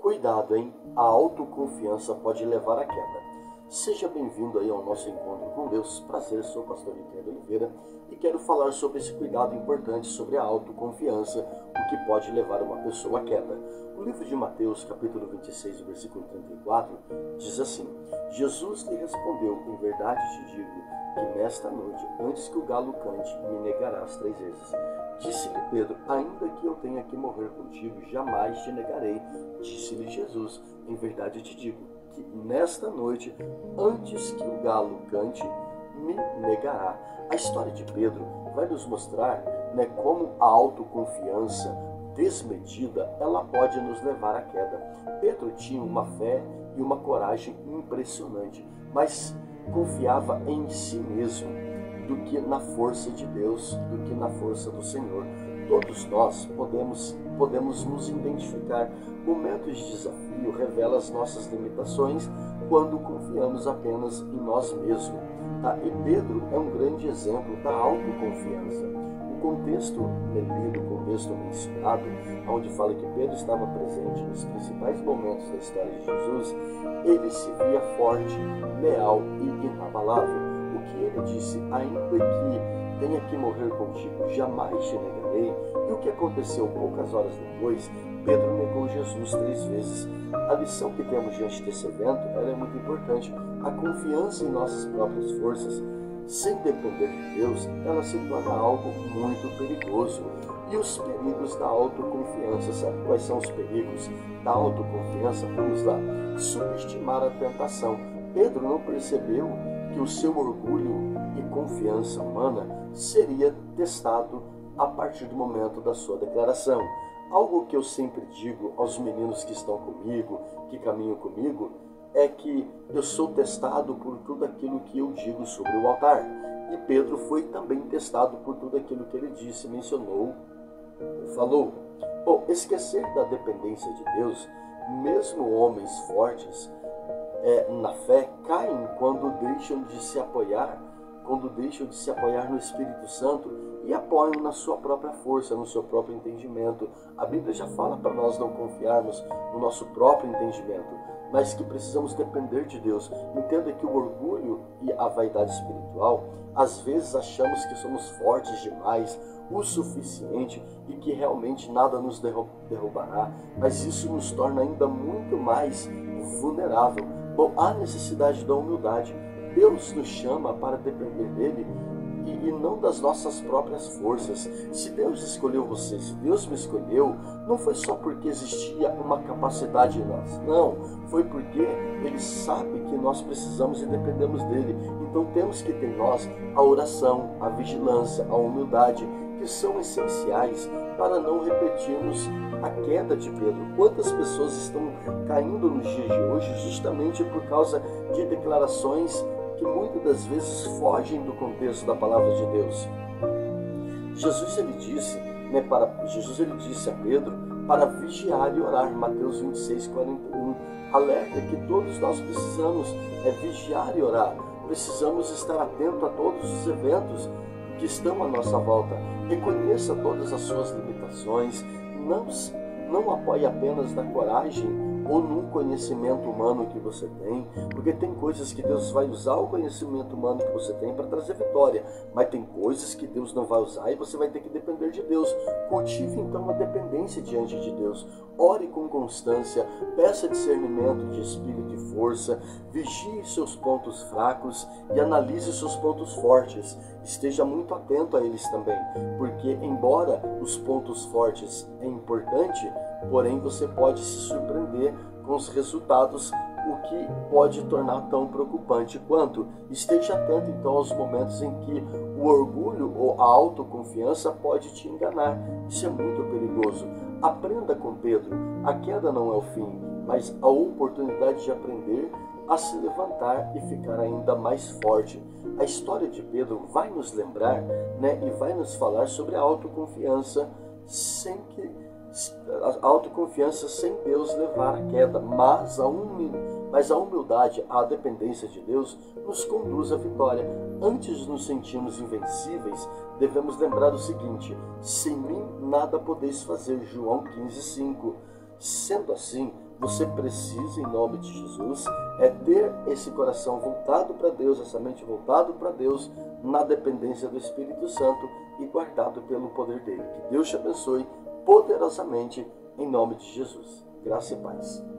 Cuidado, hein? A autoconfiança pode levar à queda. Seja bem-vindo aí ao nosso encontro com Deus. Prazer, sou o pastor Ricardo Oliveira e quero falar sobre esse cuidado importante sobre a autoconfiança, o que pode levar uma pessoa à queda. O livro de Mateus, capítulo 26, versículo 34, diz assim: Jesus lhe respondeu: em verdade te digo que nesta noite, antes que o galo cante, me negarás 3 vezes. Disse-lhe Pedro: ainda que eu tenha que morrer contigo, jamais te negarei. Disse-lhe Jesus: em verdade te digo que nesta noite, antes que o galo cante, me negará. A história de Pedro vai nos mostrar, como a autoconfiança desmedida ela pode nos levar à queda. Pedro tinha uma fé e uma coragem impressionante, mas confiava em si mesmo do que na força de Deus, do que na força do Senhor. Todos nós podemos nos identificar. Momentos de desafio revelam as nossas limitações quando confiamos apenas em nós mesmos. E Pedro é um grande exemplo da autoconfiança. O contexto lido, o contexto mencionado, onde fala que Pedro estava presente nos principais momentos da história de Jesus, ele se via forte, leal e inabalável. O que ele disse: ainda que tenha que morrer contigo, jamais te negarei. E o que aconteceu poucas horas depois? Pedro negou Jesus 3 vezes. A lição que temos diante desse evento ela é muito importante. A confiança em nossas próprias forças, sem depender de Deus, ela se torna algo muito perigoso. E os perigos da autoconfiança, sabe quais são os perigos da autoconfiança? Vamos lá. Subestimar a tentação. Pedro não percebeu que o seu orgulho e confiança humana seria testado a partir do momento da sua declaração. Algo que eu sempre digo aos meninos que estão comigo, que caminham comigo, é que eu sou testado por tudo aquilo que eu digo sobre o altar. E Pedro foi também testado por tudo aquilo que ele disse, mencionou, falou. Bom, esquecer da dependência de Deus, mesmo homens fortes na fé, caem quando deixam de se apoiar no Espírito Santo e apoiam na sua própria força, no seu próprio entendimento. A Bíblia já fala para nós não confiarmos no nosso próprio entendimento, mas que precisamos depender de Deus. Entenda que o orgulho e a vaidade espiritual, às vezes achamos que somos fortes demais, o suficiente e que realmente nada nos derrubará, mas isso nos torna ainda muito mais vulnerável. Bom, há necessidade da humildade. Deus nos chama para depender dele e não das nossas próprias forças. Se Deus escolheu você, se Deus me escolheu, não foi só porque existia uma capacidade em nós. Não, foi porque Ele sabe que nós precisamos e dependemos dele. Então temos que ter em nós a oração, a vigilância, a humildade, que são essenciais para não repetirmos a queda de Pedro. Quantas pessoas estão caindo nos dias de hoje justamente por causa de declarações que muitas das vezes fogem do contexto da palavra de Deus. Jesus ele disse a Pedro para vigiar e orar. Mateus 26, 41. Alerta que todos nós precisamos vigiar e orar. Precisamos estar atento a todos os eventos que estão à nossa volta. Reconheça todas as suas limitações. Não apoie apenas na coragem ou num conhecimento humano que você tem, porque tem coisas que Deus vai usar o conhecimento humano que você tem para trazer vitória, mas tem coisas que Deus não vai usar e você vai ter que depender de Deus. Cultive então a dependência diante de Deus. Ore com constância, peça discernimento de espírito e força, vigie seus pontos fracos e analise seus pontos fortes. Esteja muito atento a eles também, porque embora os pontos fortes é importante, porém você pode se surpreender com os resultados, o que pode tornar tão preocupante quanto. Esteja atento então aos momentos em que o orgulho ou a autoconfiança pode te enganar. Isso é muito perigoso. Aprenda com Pedro. A queda não é o fim, mas a oportunidade de aprender a se levantar e ficar ainda mais forte. A história de Pedro vai nos lembrar, e vai nos falar sobre a autoconfiança sem Deus levar à queda, mas a humildade, a dependência de Deus nos conduz à vitória. Antes de nos sentirmos invencíveis, devemos lembrar o seguinte: sem mim nada podeis fazer, João 15:5. Sendo assim, você precisa, em nome de Jesus, é ter esse coração voltado para Deus, essa mente voltada para Deus, na dependência do Espírito Santo e guardado pelo poder dele. Que Deus te abençoe poderosamente, em nome de Jesus. Graça e paz.